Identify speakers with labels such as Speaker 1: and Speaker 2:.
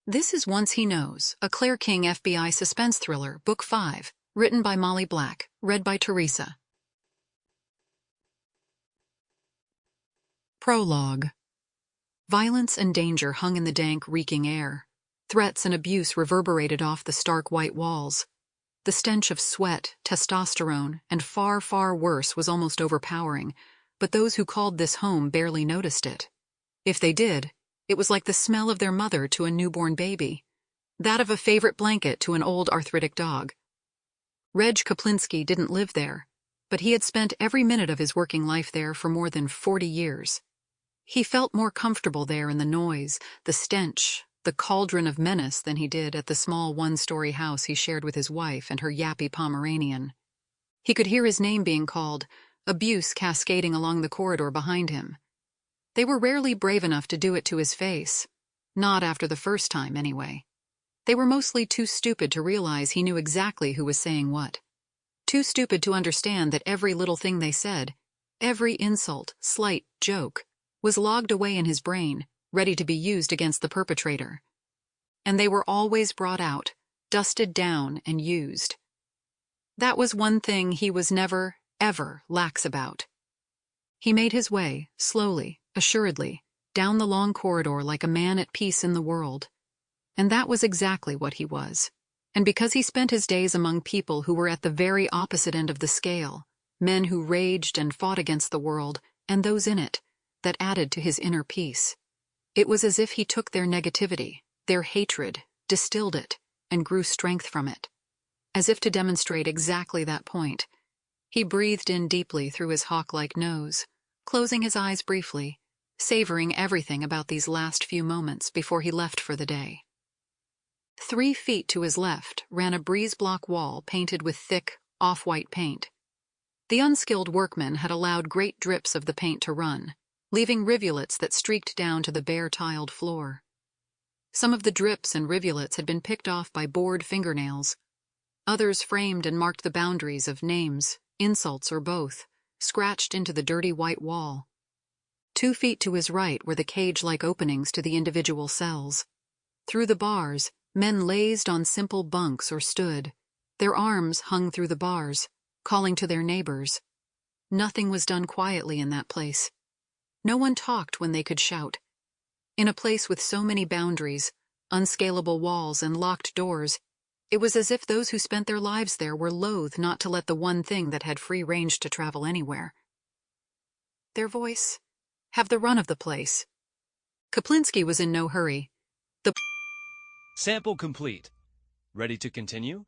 Speaker 1: This is Once He Knows, a Claire King FBI suspense thriller, Book 5, written by Molly Black, read by Theresa. Prologue. Violence and danger hung in the dank, reeking air. Threats and abuse reverberated off the stark white walls. The stench of sweat, testosterone, and far, far worse was almost overpowering, but those who called this home barely noticed it. If they did, it was like the smell of their mother to a newborn baby, that of a favorite blanket to an old arthritic dog. Reg Kaplinski didn't live there, but he had spent every minute of his working life there for more than 40 years. He felt more comfortable there in the noise, the stench, the cauldron of menace than he did at the small one-story house he shared with his wife and her yappy Pomeranian. He could hear his name being called, abuse cascading along the corridor behind him. They were rarely brave enough to do it to his face. Not after the first time, anyway. They were mostly too stupid to realize he knew exactly who was saying what. Too stupid to understand that every little thing they said, every insult, slight, joke, was logged away in his brain, ready to be used against the perpetrator. And they were always brought out, dusted down, and used. That was one thing he was never, ever lax about. He made his way, slowly, assuredly, down the long corridor like a man at peace in the world. And that was exactly what he was. And because he spent his days among people who were at the very opposite end of the scale, men who raged and fought against the world, and those in it, that added to his inner peace. It was as if he took their negativity, their hatred, distilled it, and grew strength from it. As if to demonstrate exactly that point, he breathed in deeply through his hawk-like nose, closing his eyes briefly, savoring everything about these last few moments before he left for the day. 3 feet to his left ran a breeze-block wall painted with thick, off-white paint. The unskilled workmen had allowed great drips of the paint to run, leaving rivulets that streaked down to the bare tiled floor. Some of the drips and rivulets had been picked off by bored fingernails. Others framed and marked the boundaries of names, insults, or both, scratched into the dirty white wall. 2 feet to his right were the cage-like openings to the individual cells. Through the bars, men lazed on simple bunks or stood. Their arms hung through the bars, calling to their neighbors. Nothing was done quietly in that place. No one talked when they could shout. In a place with so many boundaries, unscalable walls, and locked doors, it was as if those who spent their lives there were loath not to let the one thing that had free range to travel anywhere, their voice, have the run of the place. Kaplinski was in no hurry.
Speaker 2: Sample complete. Ready to continue?